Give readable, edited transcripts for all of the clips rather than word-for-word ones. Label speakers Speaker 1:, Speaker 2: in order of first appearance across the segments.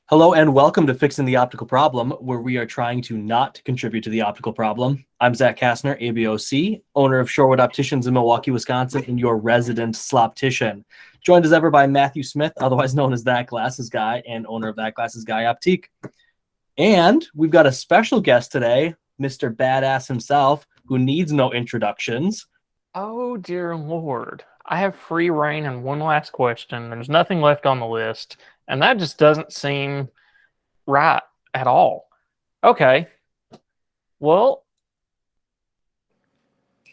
Speaker 1: Hello and welcome to Fixing the Optical Problem, where we are trying to not contribute to the optical problem. I'm Zach Kastner, ABOC, owner of Shorewood Opticians in Milwaukee, Wisconsin, and your resident sloptician. Joined as ever by Matthew Smith, otherwise known as That Glasses Guy, and owner of That Glasses Guy Optique. And we've got a special guest today, Mr. Badass himself, who needs no introductions.
Speaker 2: Oh, dear Lord. I have free reign and one last question. There's nothing left on the list, and that just doesn't seem right at all. Okay. Well,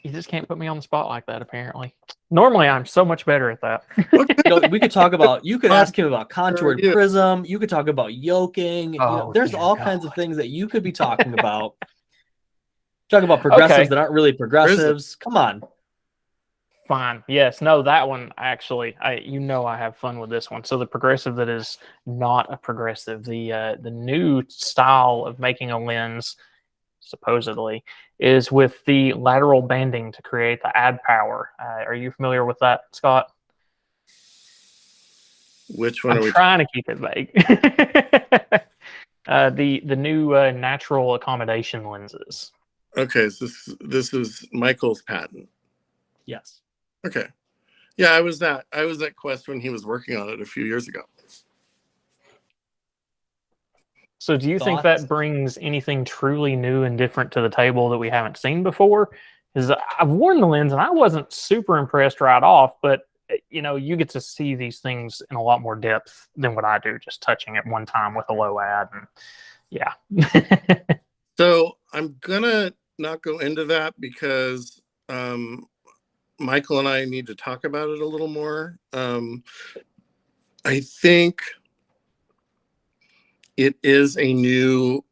Speaker 2: you just can't put me on the spot like that, apparently. Normally, I'm so much better at that.
Speaker 1: We could talk about, you could ask him about contoured prism. You could talk about yoking.
Speaker 2: Oh,
Speaker 1: there's
Speaker 2: dear
Speaker 1: all
Speaker 2: God.
Speaker 1: kinds of things that you could be talking about. Talk about progressives that aren't really progressives. Come on.
Speaker 2: Fine. Yes. No, that one actually. I have fun with this one. So the progressive that is not a progressive, the new style of making a lens, supposedly, is with the lateral banding to create the add power. Are you familiar with that, Scott?
Speaker 3: Which one?
Speaker 2: I'm trying to keep it vague. The new natural accommodation lenses.
Speaker 3: Okay, so this is Michael's patent.
Speaker 1: Yes.
Speaker 3: Okay. Yeah, I was at Quest when he was working on it a few years ago.
Speaker 2: So do you think that brings anything truly new and different to the table that we haven't seen before? Because I've worn the lens and I wasn't super impressed right off, but you get to see these things in a lot more depth than what I do, just touching it one time with a low ad. And yeah.
Speaker 3: So I'm gonna not go into that because Michael and I need to talk about it a little more. I think it is a new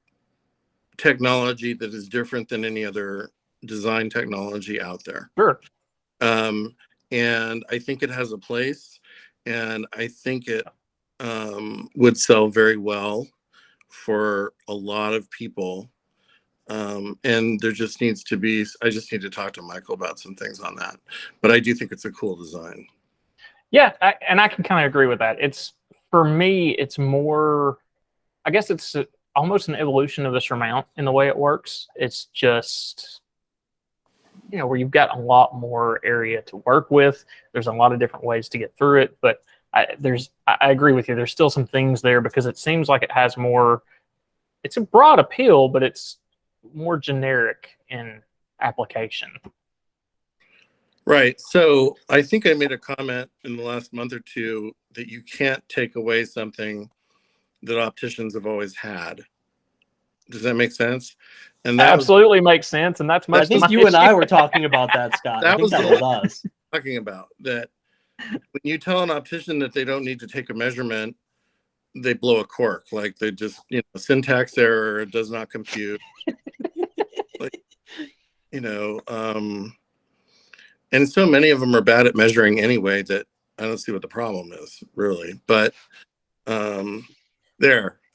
Speaker 3: technology that is different than any other design technology out there.
Speaker 2: Sure.
Speaker 3: And I think it has a place, and I think it would sell very well for a lot of people. And there just needs to be, I just need to talk to Michael about some things on that. But I do think it's a cool design.
Speaker 2: Yeah, and I can kind of agree with that. For me, it's more, I guess it's almost an evolution of the surmount in the way it works. It's just, where you've got a lot more area to work with. There's a lot of different ways to get through it. But I agree with you. There's still some things there because it seems like it has more, it's a broad appeal, but it's more generic in application.
Speaker 3: Right. So I think I made a comment in the last month or two that you can't take away something that opticians have always had. Does that make sense? And that
Speaker 2: absolutely makes sense. And that's most.
Speaker 1: I think you and I were talking about that, Scott. I think that was us
Speaker 3: talking about that. When you tell an optician that they don't need to take a measurement, they blow a cork. Like they just, syntax error, does not compute. And so many of them are bad at measuring anyway that I don't see what the problem is, really. But there's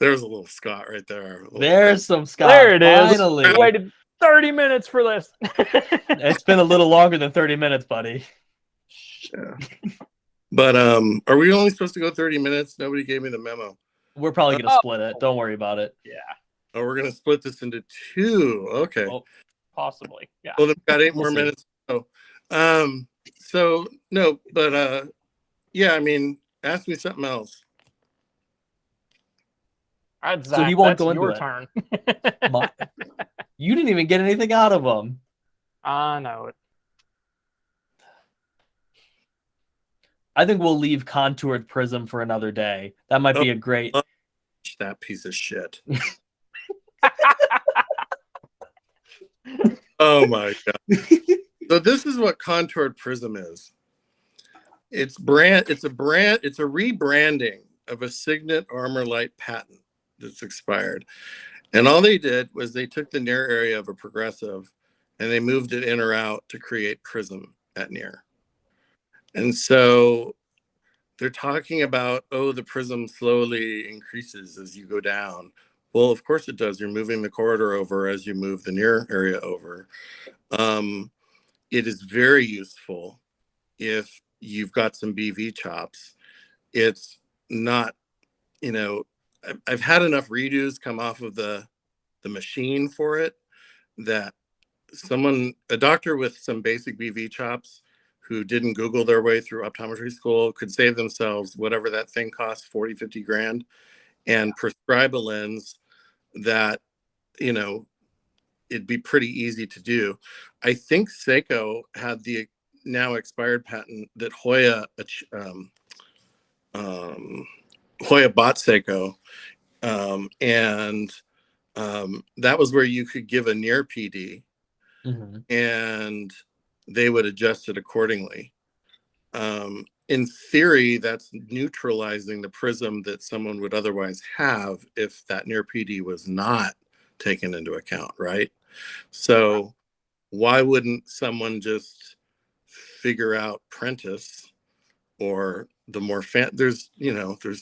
Speaker 3: a little Scott right there.
Speaker 1: There's some Scott.
Speaker 2: There it is.
Speaker 1: Finally.
Speaker 2: I waited 30 minutes for this.
Speaker 1: It's been a little longer than 30 minutes, buddy.
Speaker 3: Yeah. But are we only supposed to go 30 minutes? Nobody gave me the memo.
Speaker 1: We're probably going to split it. Don't worry about it.
Speaker 2: Yeah.
Speaker 3: Oh, we're going to split this into two. Okay.
Speaker 2: Well, possibly. Yeah.
Speaker 3: Well, they've got 8 more minutes. So no, but yeah, I mean, ask me something else.
Speaker 2: All right, Zach,
Speaker 1: so he won't go into
Speaker 2: your
Speaker 1: it.
Speaker 2: Turn.
Speaker 1: You didn't even get anything out of him.
Speaker 2: I know it.
Speaker 1: I think we'll leave contoured prism for another day. That might be a great.
Speaker 3: That piece of shit. Oh my God. So this is what contoured prism is. It's a rebranding of a Signet Armor Light patent that's expired. And all they did was they took the near area of a progressive and they moved it in or out to create prism at near. And so they're talking about, the prism slowly increases as you go down. Well, of course it does. You're moving the corridor over as you move the near area over. It is very useful if you've got some BV chops. It's not, I've had enough redos come off of the machine for it that a doctor with some basic BV chops who didn't Google their way through optometry school could save themselves whatever that thing costs, 40, 50 grand, and prescribe a lens that, you know, it'd be pretty easy to do. I think Seiko had the now expired patent that Hoya bought Seiko, and that was where you could give a near PD, and they would adjust it accordingly. In theory, that's neutralizing the prism that someone would otherwise have if that near PD was not taken into account, right? So why wouldn't someone just figure out Prentice or the more there's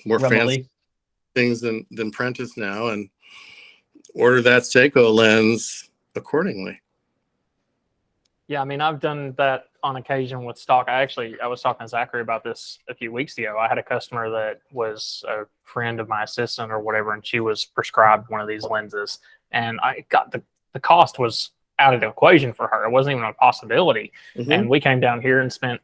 Speaker 3: more fancy things than Prentice now, and order that Seiko lens accordingly.
Speaker 2: Yeah, I mean, I've done that on occasion with stock. I was talking to Zachary about this a few weeks ago. I had a customer that was a friend of my assistant or whatever, and she was prescribed one of these lenses, and I got the cost was out of the equation for her. It wasn't even a possibility. And we came down here and spent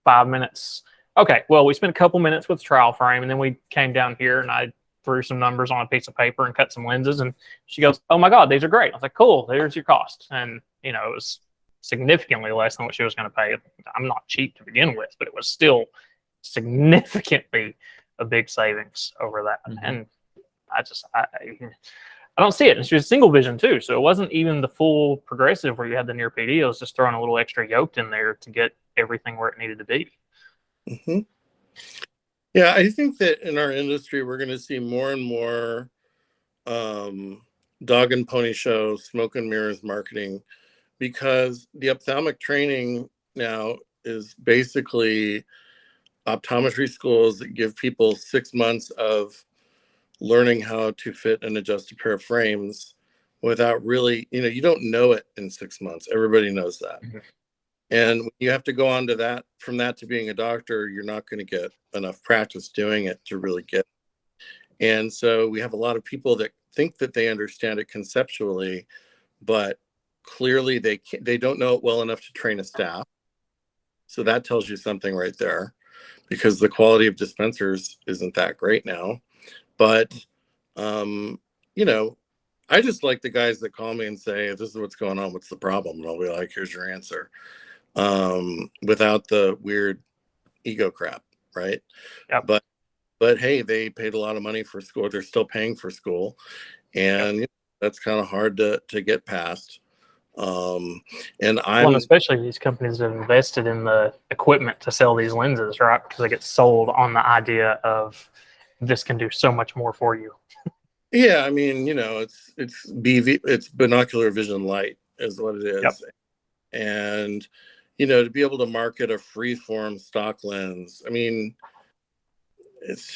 Speaker 2: 5 minutes. Okay, well, we spent a couple minutes with the trial frame, and then we came down here and I threw some numbers on a piece of paper and cut some lenses, and she goes, "Oh my God, these are great." I was like, "Cool, there's your cost." And it was significantly less than what she was going to pay. I'm not cheap to begin with, but it was still significantly a big savings over that. And I don't see it. And she was single vision too, so it wasn't even the full progressive where you had the near PD. It was just throwing a little extra yoke in there to get everything where it needed to be.
Speaker 3: Yeah, I think that in our industry, we're going to see more and more dog and pony show, smoke and mirrors marketing, because the ophthalmic training now is basically optometry schools that give people 6 months of learning how to fit and adjust a pair of frames without really, you don't know it in 6 months. Everybody knows that. And when you have to go on to that, from that to being a doctor, you're not going to get enough practice doing it to really get it. And so we have a lot of people that think that they understand it conceptually, but clearly they don't know it well enough to train a staff. So that tells you something right there, because the quality of dispensers isn't that great now. But I just like the guys that call me and say, "This is what's going on, what's the problem?" And I'll be like, "Here's your answer," without the weird ego crap, right?
Speaker 2: Yep.
Speaker 3: But hey, they paid a lot of money for school. They're still paying for school, and that's kind of hard to get past. And
Speaker 2: especially these companies have invested in the equipment to sell these lenses, right? Because they get sold on the idea of this can do so much more for you.
Speaker 3: Yeah, I mean, it's BV, it's binocular vision light is what it is. And to be able to market a freeform stock lens, I mean, it's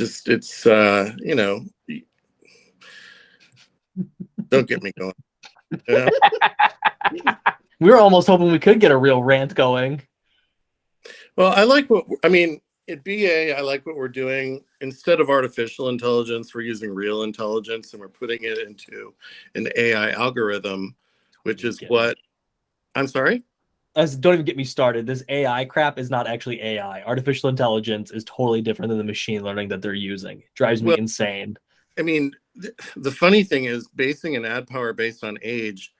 Speaker 3: don't get me going.
Speaker 1: We were almost hoping we could get a real rant going.
Speaker 3: Well, at BA, I like what we're doing. Instead of artificial intelligence, we're using real intelligence, and we're putting it into an AI algorithm, which is what... I'm sorry?
Speaker 1: Don't even get me started. This AI crap is not actually AI. Artificial intelligence is totally different than the machine learning that they're using. It drives me insane.
Speaker 3: I mean, the funny thing is, basing an ad power based on age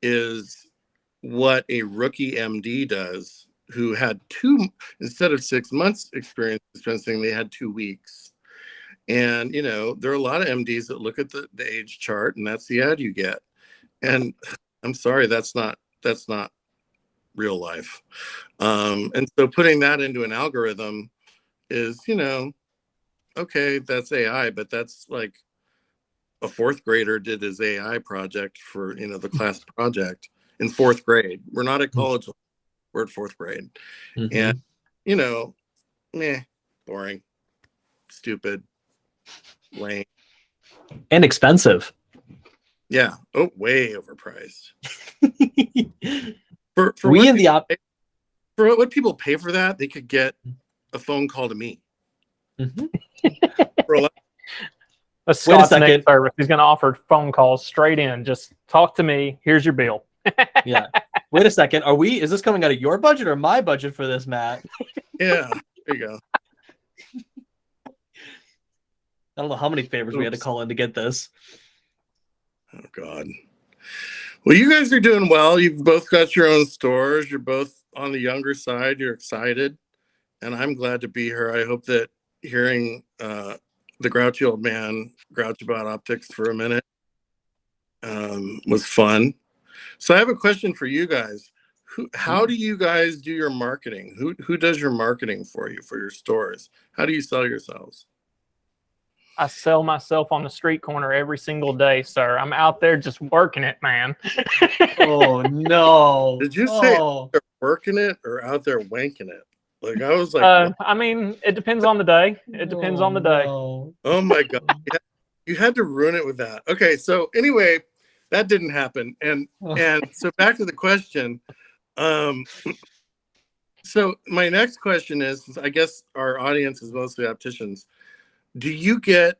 Speaker 3: is what a rookie MD does, who had instead of 6 months experience dispensing, they had 2 weeks. And, there are a lot of MDs that look at the age chart, and that's the ad you get. And I'm sorry, that's not real life. And so putting that into an algorithm is, okay, that's AI, but that's like a 4th grader did his AI project for, the class project in 4th grade. We're not at college. We're at 4th grade. And, boring, stupid, lame.
Speaker 1: And expensive.
Speaker 3: Yeah. Oh, way overpriced. For what people pay for that, they could get a phone call to me.
Speaker 2: That's
Speaker 1: Wait a
Speaker 2: Scott's next
Speaker 1: second.
Speaker 2: service. He's going to offer phone calls straight in. Just talk to me. Here's your bill.
Speaker 1: Yeah. Wait a second. Is this coming out of your budget or my budget for this, Matt?
Speaker 3: Yeah, there you go.
Speaker 1: I don't know how many favors we had to call in to get this.
Speaker 3: Oh God. Well, you guys are doing well. You've both got your own stores. You're both on the younger side. You're excited, and I'm glad to be here. I hope that hearing the grouchy old man grouch about optics for a minute was fun. So I have a question for you guys. How do you guys do your marketing? Who does your marketing for you for your stores? How do you sell yourselves?
Speaker 2: I sell myself on the street corner every single day, sir. I'm out there just working it, man.
Speaker 1: Oh no!
Speaker 3: Did you say out there working it or out there wanking it? Like I was like,
Speaker 2: I mean, it depends on the day. It depends on the day.
Speaker 1: No.
Speaker 3: oh my God, you had to ruin it with that. Okay, so anyway, that didn't happen, and so back to the question. So my next question is, I guess our audience is mostly opticians. Do you get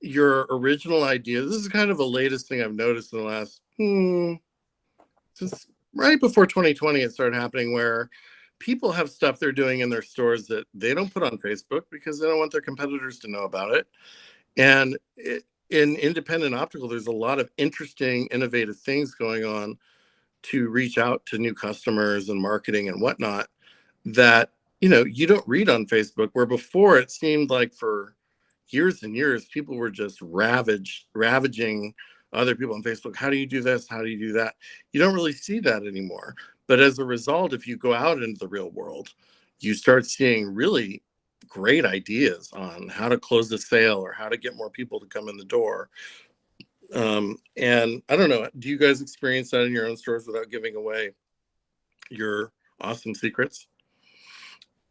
Speaker 3: your original idea? This is kind of the latest thing I've noticed in the last, since right before 2020, it started happening where people have stuff they're doing in their stores that they don't put on Facebook because they don't want their competitors to know about it. And in independent optical, there's a lot of interesting, innovative things going on to reach out to new customers and marketing and whatnot that, you don't read on Facebook, where before it seemed like for years and years, people were just ravaging other people on Facebook. How do you do this? How do you do that? You don't really see that anymore. But as a result, if you go out into the real world, you start seeing really great ideas on how to close the sale or how to get more people to come in the door. And I don't know, do you guys experience that in your own stores without giving away your awesome secrets?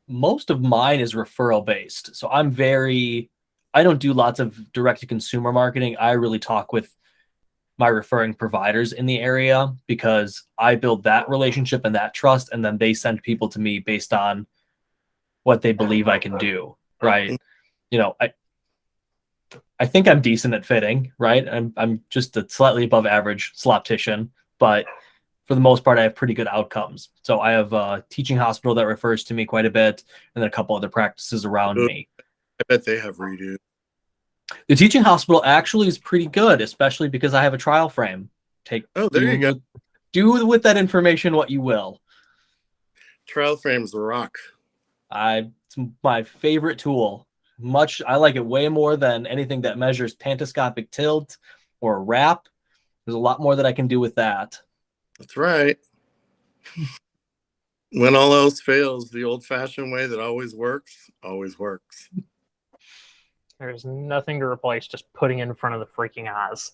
Speaker 1: Most of mine is referral based. So I don't do lots of direct to consumer marketing. I really talk with my referring providers in the area because I build that relationship and that trust, and then they send people to me based on what they believe I can do. Right. I think I'm decent at fitting, right? I'm just a slightly above average sloptician, but for the most part, I have pretty good outcomes. So I have a teaching hospital that refers to me quite a bit, and then a couple other practices around me.
Speaker 3: I bet they have redo.
Speaker 1: The teaching hospital actually is pretty good, especially because I have a trial frame.
Speaker 3: There you go.
Speaker 1: Do with that information what you will.
Speaker 3: Trial frames rock.
Speaker 1: It's my favorite tool. I like it way more than anything that measures pantoscopic tilt or wrap. There's a lot more that I can do with that.
Speaker 3: That's right. When all else fails, the old-fashioned way that always works.
Speaker 2: There's nothing to replace just putting it in front of the freaking eyes.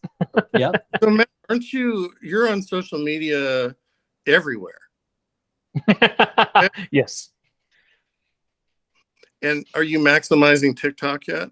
Speaker 1: Yeah.
Speaker 3: So Matt, you're on social media everywhere.
Speaker 2: Yes.
Speaker 3: And are you maximizing TikTok yet?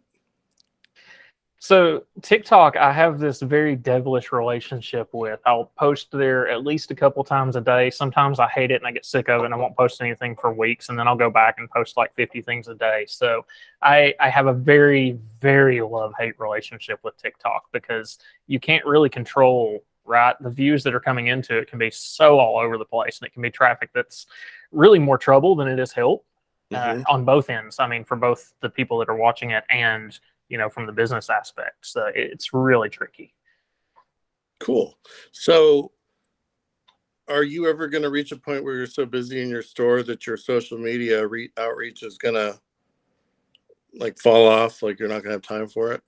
Speaker 2: So TikTok, I have this very devilish relationship with. I'll post there at least a couple times a day. Sometimes I hate it and I get sick of it and I won't post anything for weeks, and then I'll go back and post like 50 things a day. So I have a very, very love-hate relationship with TikTok because you can't really control, right? The views that are coming into it can be so all over the place, and it can be traffic that's really more trouble than it is help. On both ends. I mean, for both the people that are watching it and, from the business aspect. So it's really tricky.
Speaker 3: Cool. So are you ever going to reach a point where you're so busy in your store that your social media outreach is going to fall off? Like you're not going to have time for it?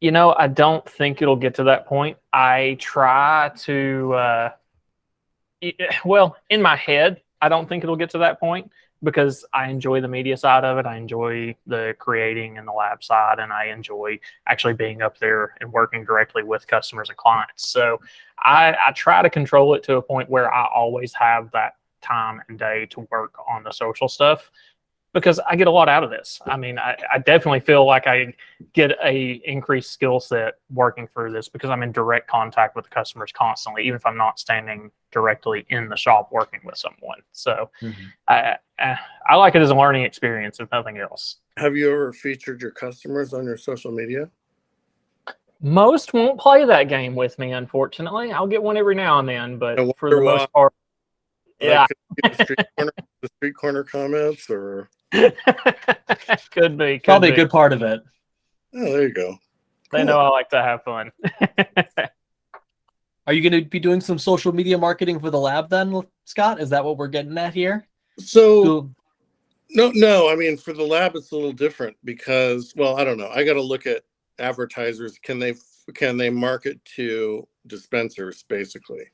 Speaker 2: I don't think it'll get to that point. I try to, in my head, I don't think it'll get to that point because I enjoy the media side of it. I enjoy the creating and the lab side, and I enjoy actually being up there and working directly with customers and clients. So I try to control it to a point where I always have that time and day to work on the social stuff because I get a lot out of this. I mean, I definitely feel like I get a increased skill set working through this because I'm in direct contact with the customers constantly, even if I'm not standing directly in the shop working with someone. So I like it as a learning experience, if nothing else.
Speaker 3: Have you ever featured your customers on your social media?
Speaker 2: Most won't play that game with me, unfortunately. I'll get one every now and then, but
Speaker 3: I
Speaker 2: for the
Speaker 3: wonder
Speaker 2: most part,
Speaker 3: Like,
Speaker 2: yeah.
Speaker 3: could it be the street corner comments, or
Speaker 2: Could be.
Speaker 1: Probably a
Speaker 2: be.
Speaker 1: good part of it.
Speaker 3: oh, there you go.
Speaker 2: They know I like to have fun.
Speaker 1: Are you going to be doing some social media marketing for the lab then, Scott? Is that what we're getting at here?
Speaker 3: So no. I mean, for the lab, it's a little different because, well, I don't know. I got to look at advertisers. Can they market to dispensers basically?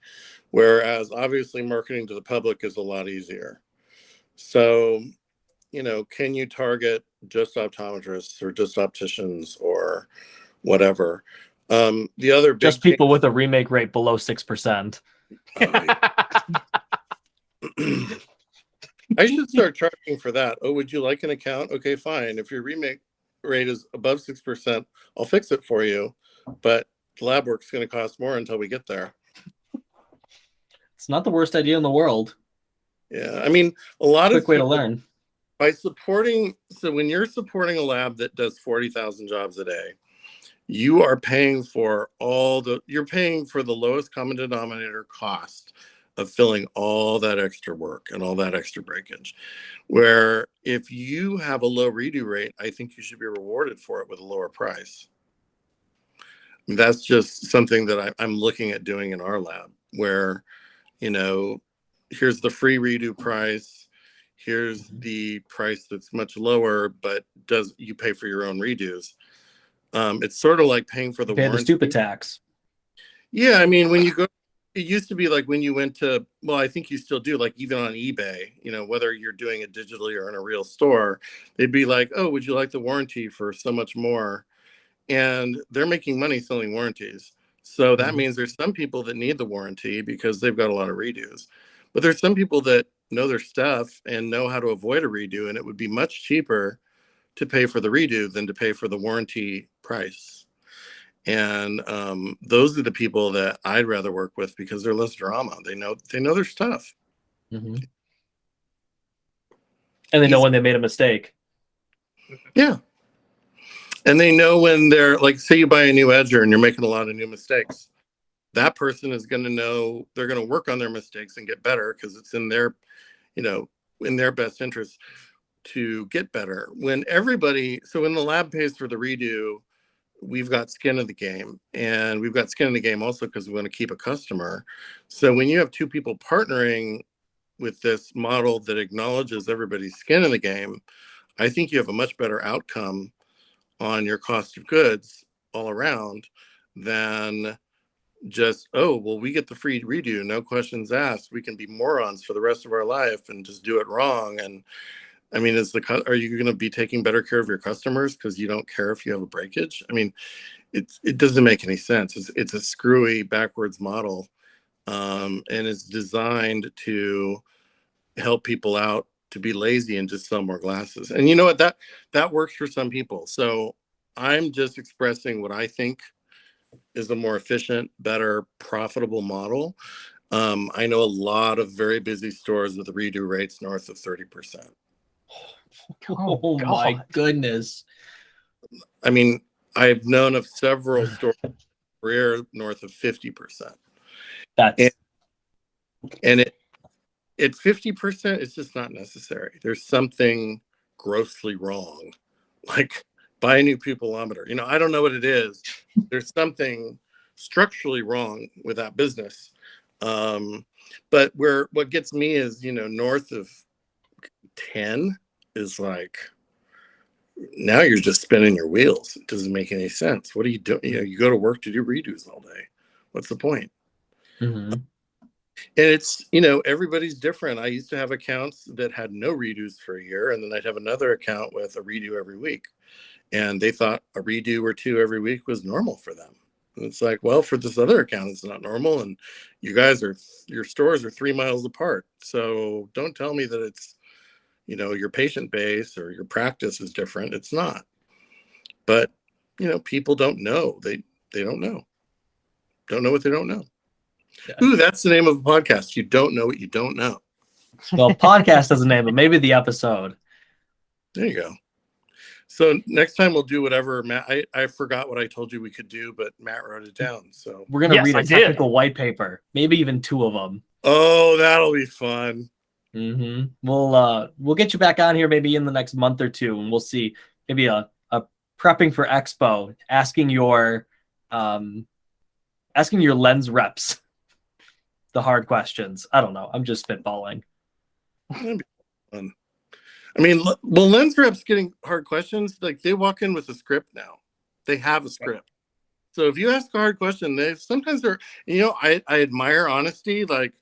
Speaker 3: Whereas obviously marketing to the public is a lot easier. So, can you target just optometrists or just opticians or whatever? The other big
Speaker 1: just people with a remake rate below 6%.
Speaker 3: I should start charging for that. Oh, would you like an account? Okay, fine. If your remake rate is above 6%, I'll fix it for you. But the lab work's going to cost more until we get there.
Speaker 1: It's not the worst idea in the world.
Speaker 3: Yeah, I mean, a lot
Speaker 1: Quick
Speaker 3: of
Speaker 1: way to learn.
Speaker 3: By supporting, so when you're supporting a lab that does 40,000 jobs a day, you are paying for you're paying for the lowest common denominator cost of filling all that extra work and all that extra breakage. Where if you have a low redo rate, I think you should be rewarded for it with a lower price. That's just something that I'm looking at doing in our lab, where, here's the free redo price. Here's the price that's much lower, but you pay for your own redos. It's sort of like paying for the
Speaker 1: Pay
Speaker 3: warranty.
Speaker 1: the stupid tax.
Speaker 3: Yeah, I mean, when you go, it used to be like when you went to, well, I think you still do, like even on eBay, whether you're doing it digitally or in a real store, they'd be like, oh, would you like the warranty for so much more? And they're making money selling warranties. So that means there's some people that need the warranty because they've got a lot of redos. But there's some people that know their stuff and know how to avoid a redo, and it would be much cheaper to pay for the redo than to pay for the warranty price. And those are the people that I'd rather work with because they're less drama. They know their stuff.
Speaker 1: Mm-hmm. And they know when they made a mistake.
Speaker 3: Yeah. And they know when they're like, say you buy a new edger and you're making a lot of new mistakes. That person is going to know, they're going to work on their mistakes and get better because it's in their, in their best interest to get better. When the lab pays for the redo, we've got skin in the game, and we've got skin in the game also because we want to keep a customer. So when you have two people partnering with this model that acknowledges everybody's skin in the game, I think you have a much better outcome on your cost of goods all around than just, oh, well, we get the free redo, no questions asked. We can be morons for the rest of our life and just do it wrong. And I mean, are you going to be taking better care of your customers because you don't care if you have a breakage? I mean, it doesn't make any sense. It's a screwy backwards model, and it's designed to help people out to be lazy and just sell more glasses. And you know what? That works for some people. So I'm just expressing what I think is a more efficient, better, profitable model. I know a lot of very busy stores with redo rates north of 30%.
Speaker 1: Oh my goodness. I
Speaker 3: mean, I've known of several stores career north of 50%. And at 50%, it's just not necessary. There's something grossly wrong. Like, buy a new pupilometer. I don't know what it is. There's something structurally wrong with that business. But what gets me is, north of 10 is like, now you're just spinning your wheels. It doesn't make any sense. What are you doing? You go to work to do redos all day. What's the point?
Speaker 1: Mm-hmm.
Speaker 3: And it's, everybody's different. I used to have accounts that had no redos for a year, and then I'd have another account with a redo every week. And they thought a redo or two every week was normal for them. And it's like, well, for this other account, it's not normal. And your stores are 3 miles apart. So don't tell me that it's, your patient base or your practice is different. It's not. But, people don't know. They don't know. Don't know what they don't know. Yeah. Ooh, that's the name of a podcast. You don't know what you don't know.
Speaker 1: Well, podcast doesn't name, but maybe the episode.
Speaker 3: There you go. So next time we'll do whatever Matt. I forgot what I told you we could do, but Matt wrote it down. So
Speaker 1: We're gonna
Speaker 2: Yes,
Speaker 1: read
Speaker 2: I
Speaker 1: a
Speaker 2: did.
Speaker 1: technical white paper, maybe even 2 of them.
Speaker 3: oh, that'll be fun.
Speaker 1: We'll get you back on here maybe in the next month or 2, and we'll see maybe a prepping for Expo, asking your lens reps the hard questions. I don't know. I'm just spitballing.
Speaker 3: That'd be fun. I mean, well, lens reps getting hard questions. Like they walk in with a script now. They have a script. So if you ask a hard question, they're. I admire honesty. Like,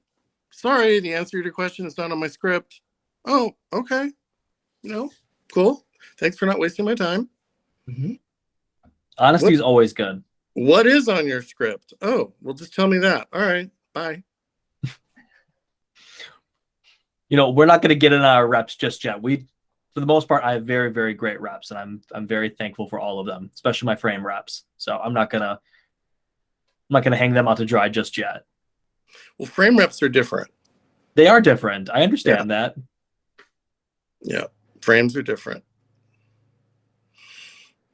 Speaker 3: sorry, the answer to your question is not on my script. Oh, okay. Cool. Thanks for not wasting my time.
Speaker 1: Honesty is always good.
Speaker 3: What is on your script? Oh, well, just tell me that. All right. Bye.
Speaker 1: We're not going to get in our reps just yet. For the most part, I have very, very great reps, and I'm very thankful for all of them, especially my frame reps. So I'm not gonna hang them out to dry just yet.
Speaker 3: Well, frame reps are different.
Speaker 1: They are different. I understand that.
Speaker 3: Yeah, frames are different.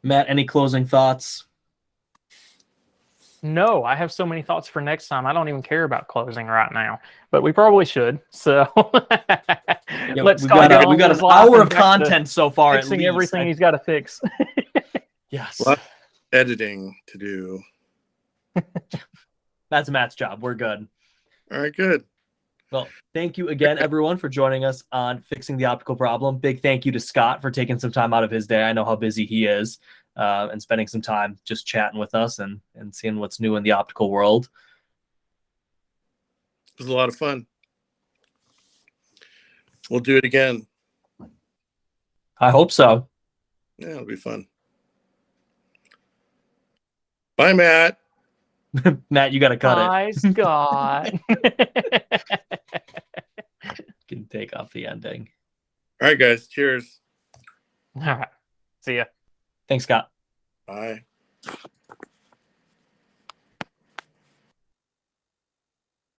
Speaker 1: Matt, any closing thoughts?
Speaker 2: No, I have so many thoughts for next time. I don't even care about closing right now, but we probably should. So let's
Speaker 1: we got an hour of content so far.
Speaker 2: Fixing everything he's got to fix.
Speaker 1: Yes.
Speaker 3: A lot of editing to do.
Speaker 1: That's Matt's job. We're good.
Speaker 3: All right, good.
Speaker 1: Well, thank you again, everyone, for joining us on Fixing the Optical Problem. Big thank you to Scott for taking some time out of his day. I know how busy he is, and spending some time just chatting with us and seeing what's new in the optical world.
Speaker 3: It was a lot of fun. We'll do it again.
Speaker 1: I hope so.
Speaker 3: Yeah, it'll be fun. Bye, Matt.
Speaker 1: Matt, you got to cut
Speaker 2: Bye, Scott.
Speaker 1: Can take off the ending.
Speaker 3: All right, guys. Cheers.
Speaker 2: All right. See ya.
Speaker 1: Thanks, Scott.
Speaker 3: Bye.